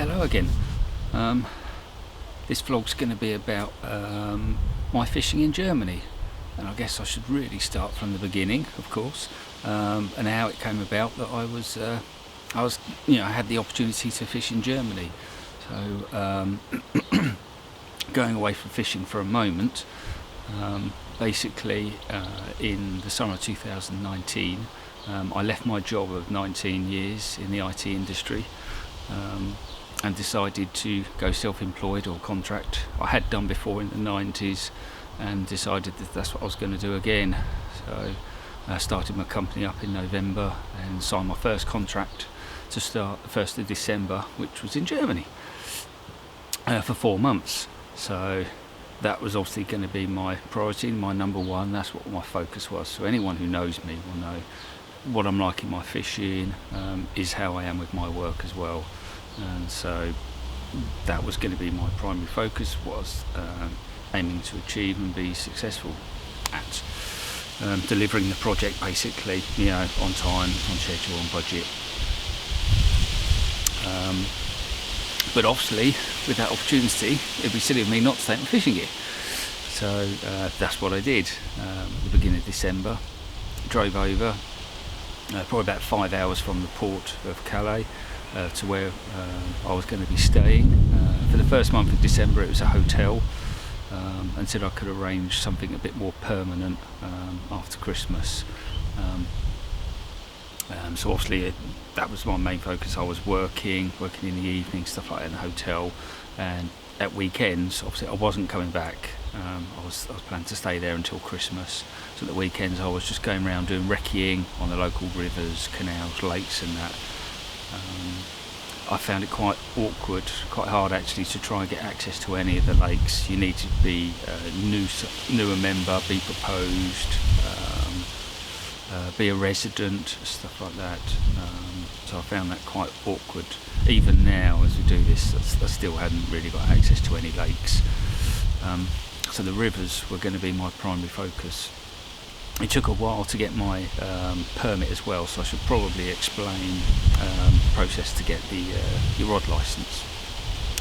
Hello again. Um, this vlog's going to be about my fishing in Germany, and I guess I should really start from the beginning, of course, and how it came about that I had the opportunity to fish in Germany. So going away from fishing for a moment, basically in the summer of 2019, I left my job of 19 years in the IT industry. And decided to go self-employed or contract. I had done before in the 90s and decided that that's what I was going to do again. So I started my company up in November and signed my first contract to start the 1st of December, which was in Germany, for 4 months. So that was obviously going to be my priority, my number one. That's what my focus was. So anyone who knows me will know what I'm like in my fishing, is how I am with my work as well. And so that was going to be my primary focus, was aiming to achieve and be successful at delivering the project, basically, on time, on schedule, on budget. But obviously with that opportunity it'd be silly of me not to take my fishing gear. So that's what I did. At the beginning of December, drove over, probably about 5 hours from the port of Calais, to where I was going to be staying. For the first month of December it was a hotel, and said I could arrange something a bit more permanent after Christmas. So obviously that was my main focus. I was working in the evening, stuff like that in the hotel, and at weekends obviously I wasn't coming back. I was planning to stay there until Christmas. So at the weekends I was just going around doing recceing on the local rivers, canals, lakes and that. I found it quite awkward, quite hard actually, to try and get access to any of the lakes. You need to be a newer member, be proposed, be a resident, stuff like that. So I found that quite awkward. Even now, as we do this, I still hadn't really got access to any lakes. So the rivers were going to be my primary focus. It took a while to get my permit as well, so I should probably explain the process to get your rod license.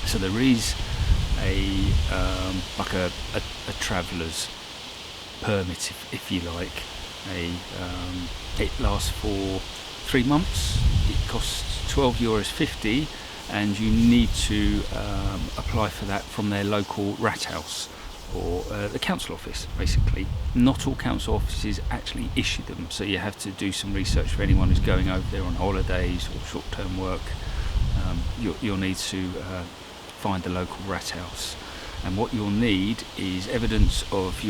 So there is a traveller's permit, if you like. It lasts for 3 months. It costs €12.50, and you need to apply for that from their local Rathaus, or the council office, basically. Not all council offices actually issue them, so you have to do some research for anyone who's going over there on holidays or short-term work. You'll need to find the local Rathaus, and what you'll need is evidence of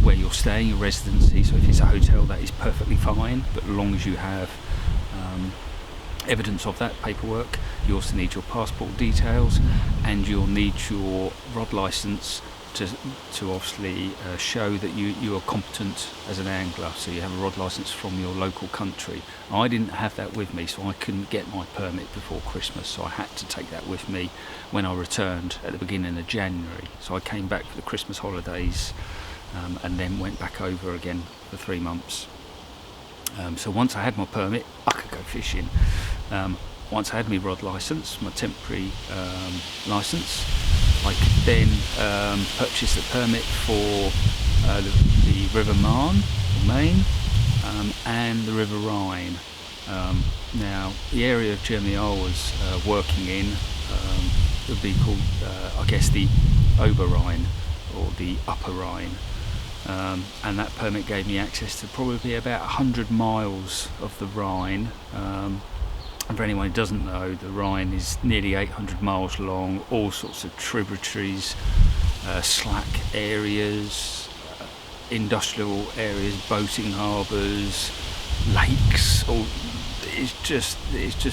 where you're staying, your residency. So if it's a hotel, that is perfectly fine, but as long as you have evidence of that paperwork. You also need your passport details, and you'll need your rod license to obviously show that you are competent as an angler. So you have a rod license from your local country. I didn't have that with me, so I couldn't get my permit before Christmas, so I had to take that with me when I returned at the beginning of January. So I came back for the Christmas holidays, and then went back over again for 3 months. So once I had my permit, I could go fishing. Once I had my rod license, my temporary license, I could then purchase the permit for the River Rhine, and the River Rhine. Now, the area of Germany I was working in would be called, I guess, the Oberrhien or the Upper Rhine. And that permit gave me access to probably about 100 miles of the Rhine. And for anyone who doesn't know, the Rhine is nearly 800 miles long, all sorts of tributaries, slack areas, industrial areas, boating harbours, lakes. It's just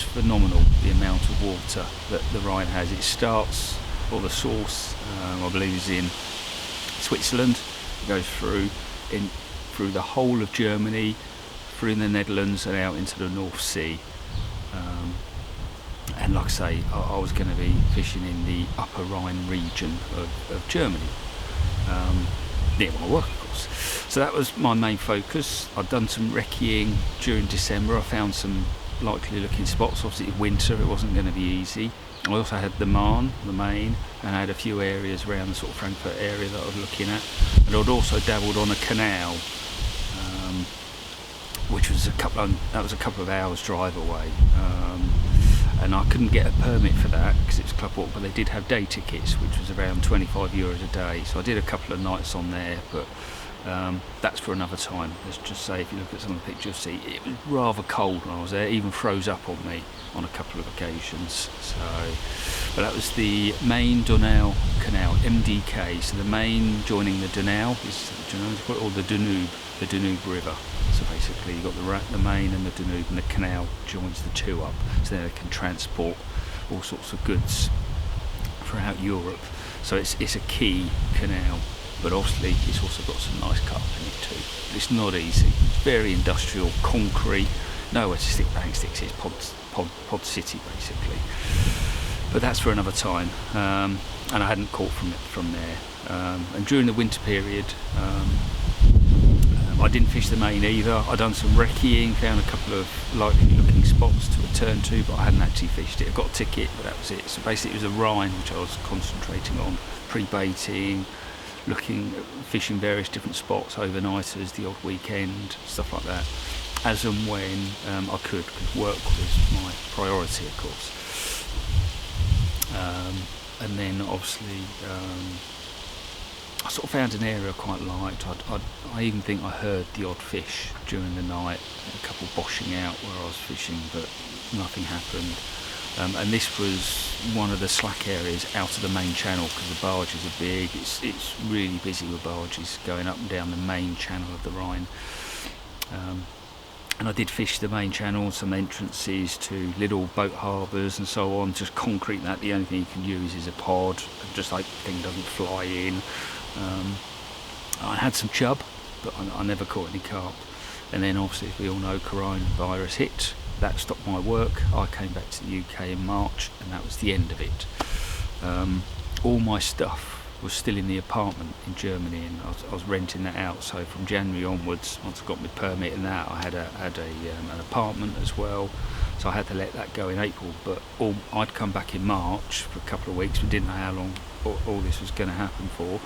phenomenal, the amount of water that the Rhine has. It starts, or the source, I believe, is in Switzerland. It goes through the whole of Germany, through the Netherlands and out into the North Sea. And like I say, I was going to be fishing in the Upper Rhine region of Germany, near my work, of course. So that was my main focus. I'd done some recceing during December. I found some likely looking spots. Obviously winter, it wasn't going to be easy. I also had the Main, and I had a few areas around the sort of Frankfurt area that I was looking at. And I'd also dabbled on a canal, which was a couple of hours drive away. And I couldn't get a permit for that because it was club walk, but they did have day tickets, which was around €25 a day. So I did a couple of nights on there, but that's for another time. Let's just say, if you look at some of the pictures, you'll see it was rather cold when I was there. It even froze up on me on a couple of occasions. So, but that was the Main Donau Canal, MDK. So the Main joining the Donau is, or the Danube River. So basically, you've got the Main and the Danube, and the canal joins the two up. So then they can transport all sorts of goods throughout Europe. So it's a key canal. But obviously it's also got some nice carp in it too. But it's not easy. It's very industrial, concrete, nowhere to stick bang sticks. It's pod city basically. But that's for another time. And I hadn't caught from there. And during the winter period, I didn't fish the Main either. I'd done some recceing, found a couple of likely looking spots to return to, but I hadn't actually fished it. I got a ticket, but that was it. So basically it was the Rhine which I was concentrating on, pre-baiting, fishing various different spots, overnighters, the odd weekend, stuff like that, as and when I could, because work was my priority, of course. And then obviously I sort of found an area I quite liked. I even think I heard the odd fish during the night, a couple boshing out where I was fishing, but nothing happened. And this was one of the slack areas out of the main channel, because the barges are big. It's really busy with barges going up and down the main channel of the Rhine. And I did fish the main channel, some entrances to little boat harbours and so on, just concrete that. The only thing you can use is a pod, just like the thing doesn't fly in. I had some chub, but I never caught any carp. And then obviously, as we all know, coronavirus hit. That stopped my work. I came back to the UK in March, and that was the end of it. All my stuff was still in the apartment in Germany, and I was renting that out. So from January onwards, once I got my permit and that, I had an apartment as well. So I had to let that go in April. But I'd come back in March for a couple of weeks. We didn't know how long all this was going to happen for.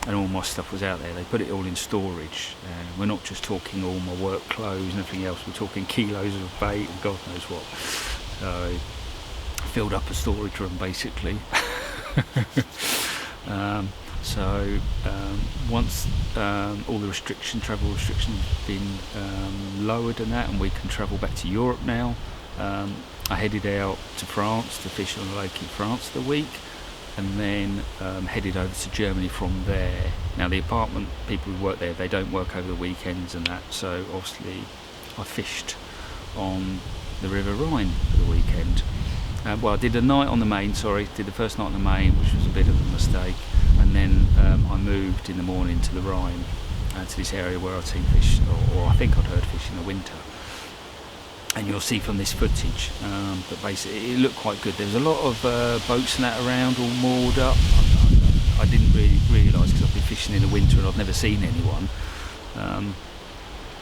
And all my stuff was out there. They put it all in storage. We're not just talking all my work clothes and everything else. We're talking kilos of bait and God knows what. So I filled up a storage room basically. Once all the travel restrictions have been lowered and that, and we can travel back to Europe now, I headed out to France to fish on a lake in France the week. And then headed over to Germany from there. Now the apartment people who work there, they don't work over the weekends and that, so obviously I fished on the River Rhine for the weekend. Well, I did the first night on the Main, which was a bit of a mistake, and then I moved in the morning to the Rhine, to this area where I'd seen fish, or I think I'd heard fish in the winter. And you'll see from this footage, but basically it looked quite good. There was a lot of boats and that around, all moored up. I didn't really realise, because I've been fishing in the winter and I've never seen anyone.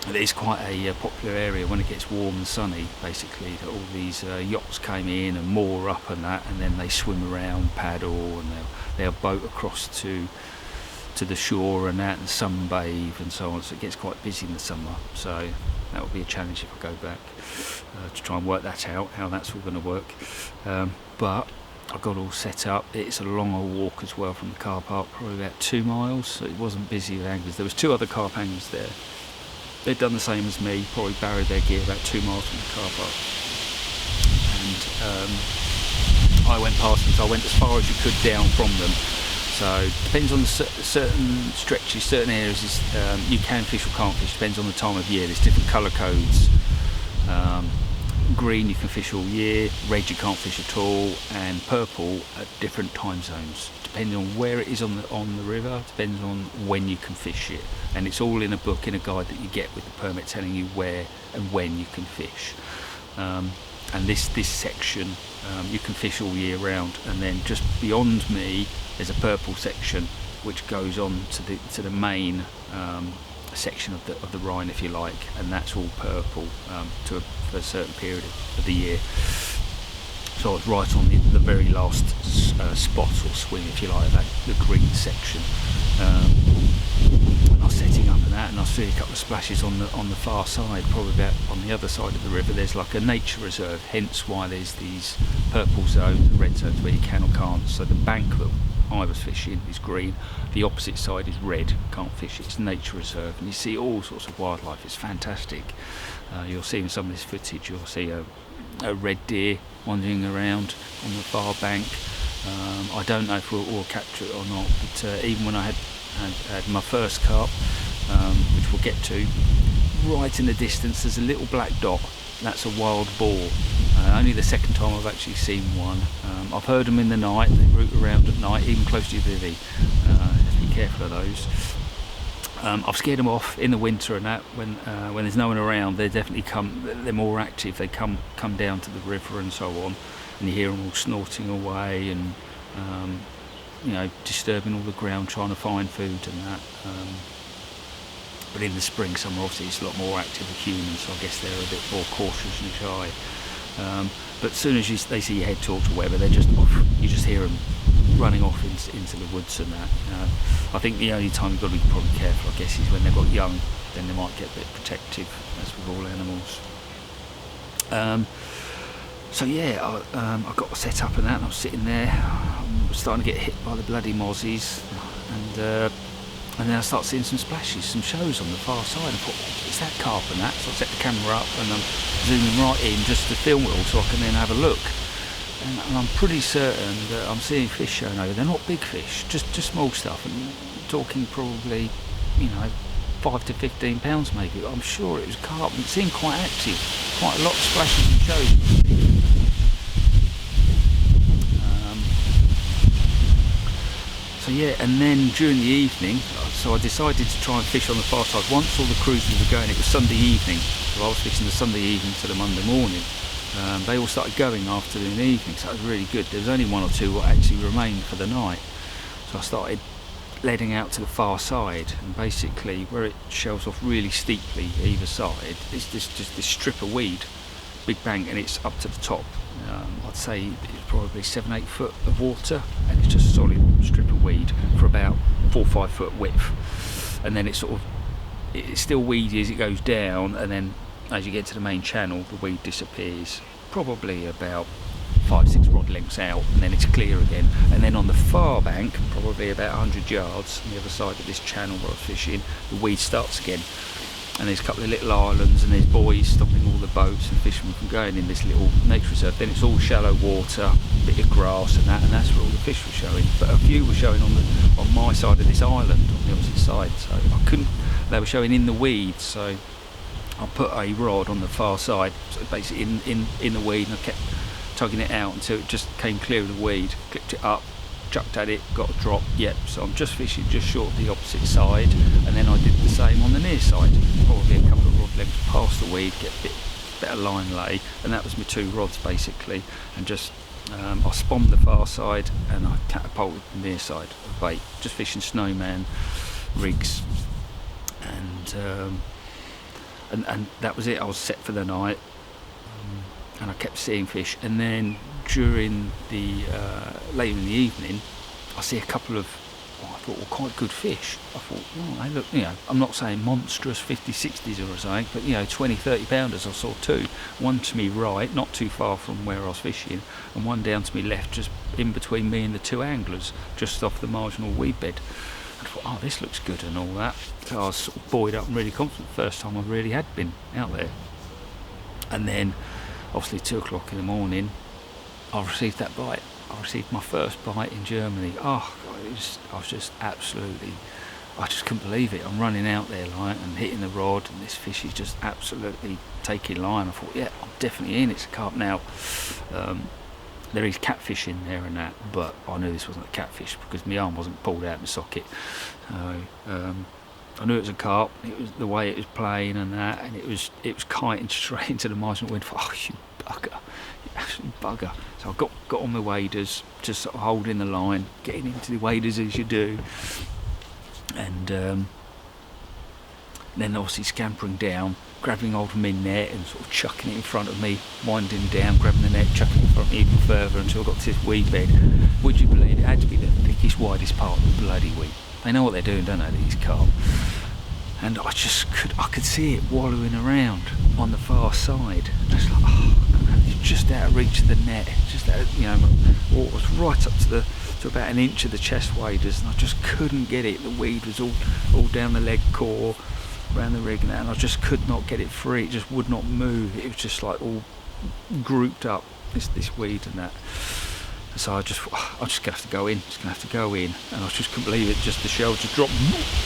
It's quite a popular area when it gets warm and sunny, basically, that all these yachts came in and moor up and that, and then they swim around, paddle, and they'll boat across to the shore and that, and sunbathe and so on. So it gets quite busy in the summer. So that will be a challenge if I go back to try and work that out, how that's all going to work. But I got all set up. It's a longer walk as well from the car park, probably about 2 miles, so it wasn't busy with anglers. There was 2 other carp anglers there. They'd done the same as me, probably borrowed their gear about 2 miles from the car park. And I went past them, so I went as far as you could down from them. So depends on certain stretches, certain areas, you can fish or can't fish, depends on the time of year. There's different colour codes. Green you can fish all year, red you can't fish at all, and purple at different time zones. Depending on where it is on the river, depends on when you can fish it. And it's all in a book, in a guide that you get with the permit telling you where and when you can fish. And this section you can fish all year round, and then just beyond me there's a purple section which goes on to the main section of the Rhine, if you like, and that's all purple for a certain period of the year. So I was right on the very last spot or swing, if you like, the green section. And I was setting up and that, and I see a couple of splashes on the far side, probably about on the other side of the river. There's like a nature reserve, hence why there's these purple zones and red zones where you can or can't. So the bank that I was fishing is green, the opposite side is red, can't fish it. It's nature reserve, and you see all sorts of wildlife. It's fantastic. You'll see in some of this footage, you'll see a red deer wandering around on the far bank. I don't know if we'll capture it or not, but even when I had my first carp, which we'll get to, right in the distance there's a little black dot. That's a wild boar. Only the second time I've actually seen one. I've heard them in the night. They root around at night, even close to your bivvy. Be careful of those. I've scared them off in the winter and that. When there's no one around, they definitely come. They're more active. They come down to the river and so on, and you hear them all snorting away and disturbing all the ground, trying to find food and that. But in the spring, summer, obviously it's a lot more active with humans, so I guess they're a bit more cautious and shy. But as soon as they see your head torch or whatever, they're just off. You just hear them running off into the woods and that. I think the only time you've got to be probably careful, I guess, is when they've got young. Then they might get a bit protective, as with all animals. I got set up and that, and I was sitting there. I was starting to get hit by the bloody mozzies, and then I start seeing some splashes, some shows on the far side. I thought, is that carp and that? So I set the camera up and I'm zooming right in just to film it all so I can then have a look. And I'm pretty certain that I'm seeing fish showing over. They're not big fish, just small stuff. And talking probably, 5 to 15 pounds maybe. I'm sure it was carp. It seemed quite active, quite a lot of splashes and shows. And then during the evening, so I decided to try and fish on the far side. Once all the cruisers were going, it was Sunday evening, so I was fishing the Sunday evening to the Monday morning. They all started going afternoon and evening, so it was really good. There was only one or two that actually remained for the night. So I started leading out to the far side, and basically where it shelves off really steeply either side, it's just this strip of weed, big bank, and it's up to the top. I'd say it's probably 7-8 foot of water, and it's just a solid strip of weed for about 4 or 5 foot width. And then it's still weedy as it goes down, and then as you get to the main channel, the weed disappears, probably about 5-6 rod lengths out, and then it's clear again. And then on the far bank, probably about 100 yards on the other side of this channel where I was fishing, the weed starts again. And there's a couple of little islands, and there's buoys stopping all the boats and fishermen from going in this little nature reserve. Then it's all shallow water, a bit of grass and that's where all the fish were showing. But a few were showing on my side of this island, on the opposite side. So they were showing in the weeds. So I put a rod on the far side, so basically in the weed, and I kept tugging it out until it just came clear of the weed. Clipped it up, chucked at it, got a drop. Yep, so I'm just fishing just short of the opposite side, and then I did the same on the near side, probably a couple of rod lengths past the weed, get a bit better line lay, and that was my 2 rods basically. And just I spombed the far side and I catapulted the near side of bait, just fishing snowman rigs, and that was it. I was set for the night, and I kept seeing fish. And then during the later in the evening, I see a couple of I thought were quite good fish. I thought, they look, I'm not saying monstrous 50s, 60s or something, but 20, 30 pounders. I saw 2, one to me right, not too far from where I was fishing, and one down to me left, just in between me and the 2 anglers, just off the marginal weed bed. I thought, this looks good and all that. So I was sort of buoyed up and really confident. First time I really had been out there. And then, obviously, 2 o'clock in the morning, I received that bite. I received my first bite in Germany. I was just absolutely, I just couldn't believe it. I'm running out there and hitting the rod, and this fish is just absolutely taking line. I thought, yeah, I'm definitely in. It's a carp now. There is catfish in there and that, but I knew this wasn't a catfish because my arm wasn't pulled out of the socket. So I knew it was a carp. It was the way it was playing and that, and it was kiting straight into the marginal wind. Oh, you bugger, you absolute bugger. So I got on my waders, just sort of holding the line, getting into the waders as you do, and then obviously scampering down, grabbing hold of my net and sort of chucking it in front of me, winding down, grabbing the net, chucking it in front of me even further until I got to this weed bed. Would you believe it had to be the thickest, widest part of the bloody weed. They know what they're doing, don't they, these carp? And I could see it wallowing around on the far side. It's like, it's just out of reach of the net, just out of, water was right up to about an inch of the chest waders, and I just couldn't get it. The weed was all down the leg core, around the rig, and I just could not get it free. It just would not move. It was just like all grouped up, this weed and that. So I'm just gonna have to go in. Just gonna have to go in, and I just couldn't believe it. Just the shell just dropped.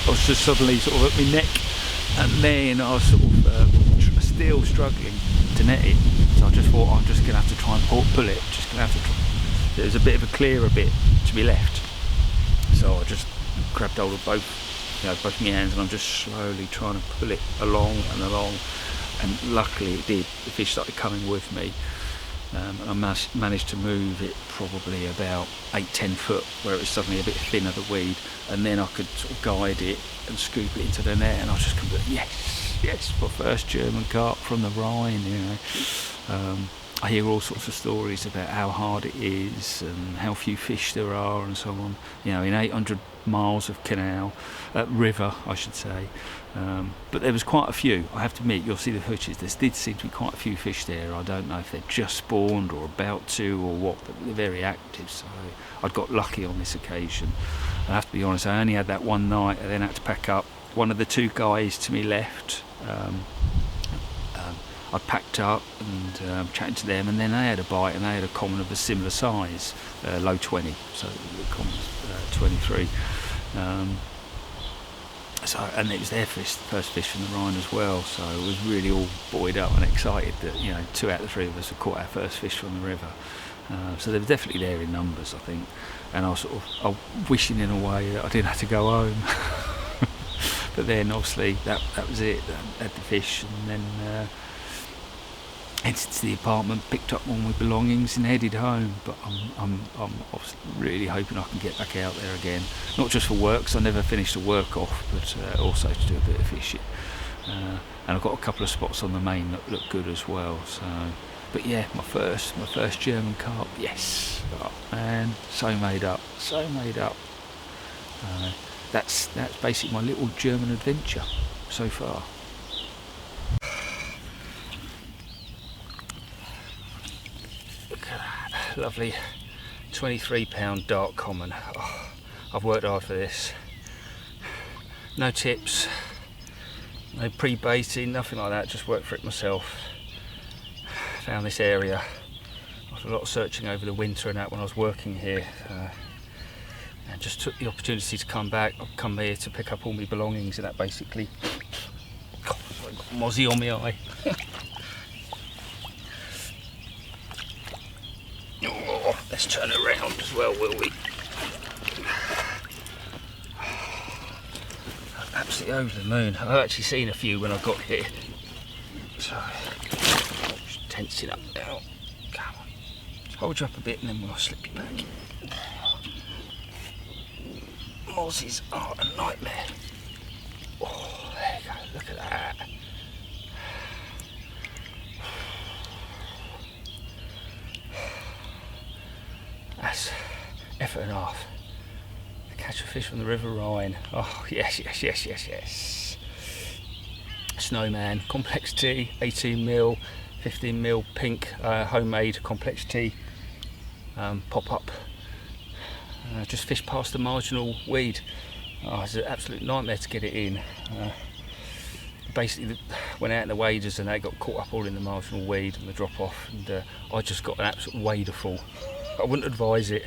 I was just suddenly sort of at my neck, and then I was sort of still struggling to net it. So I just thought I'm just gonna have to try and pull it. Just gonna have to try. There's a bit of a clearer bit to be left. So I just grabbed hold of both my hands, and I'm just slowly trying to pull it along and along. And luckily it did. The fish started coming with me. And I managed to move it probably about 8-10 foot, where it was suddenly a bit thinner, the weed, and then I could sort of guide it and scoop it into the net, and I was just completely, yes, my first German carp from the Rhine, I hear all sorts of stories about how hard it is and how few fish there are and so on, in 800 miles of canal, river I should say, but there was quite a few. I have to admit, you'll see the hooches, there did seem to be quite a few fish there. I don't know if they're just spawned or about to or what, but they're very active, so I'd got lucky on this occasion. I have to be honest, I only had that one night. I then had to pack up. One of the two guys to me left, I packed up and chatting to them, and then they had a bite, and they had a common of a similar size, low 20, so the common 23. And it was their first fish from the Rhine as well, so it was really all buoyed up and excited that 2 out of the 3 of us had caught our first fish from the river. So they were definitely there in numbers, I think, and I was wishing in a way that I didn't have to go home. But then obviously that was it. I had the fish, and then headed to the apartment, picked up all my belongings and headed home. But I'm really hoping I can get back out there again, not just for work, because I never finished the work off, but also to do a bit of fishing. And I've got a couple of spots on the main that look good as well. So, but yeah, my first German carp, yes. Oh, man, so made up. That's basically my little German adventure so far. Lovely 23-pound dark common. Oh, I've worked hard for this. No tips, no pre-baiting, nothing like that, just worked for it myself. Found this area after a lot of searching over the winter and that when I was working here, and just took the opportunity to come back. I've come here to pick up all my belongings and that basically. God, I've got mozzie on my eye. Oh, let's turn around as well, will we? I'm absolutely over the moon. I've actually seen a few when I got here. So, just tensing up now. Come on. Just hold you up a bit and then we'll slip you back. Mozzies are a nightmare. Oh, there you go. Look at that. That's effort and a half. To catch a fish from the River Rhine. Oh, yes. Snowman, complex tea, 18mm, 15mm pink, homemade complex tea. Pop up. Just fish past the marginal weed. Oh, it's an absolute nightmare to get it in. Basically went out in the waders and they got caught up all in the marginal weed and the drop off, and I just got an absolute waderful. I wouldn't advise it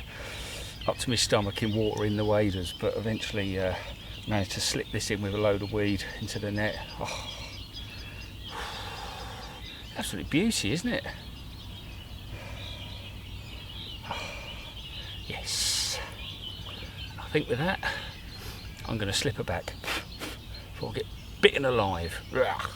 up to my stomach in water in the waders, but eventually managed to slip this in with a load of weed into the net. Oh, absolute beauty, isn't it? Oh, yes. I think with that I'm going to slip her back before I get bitten alive. Ugh.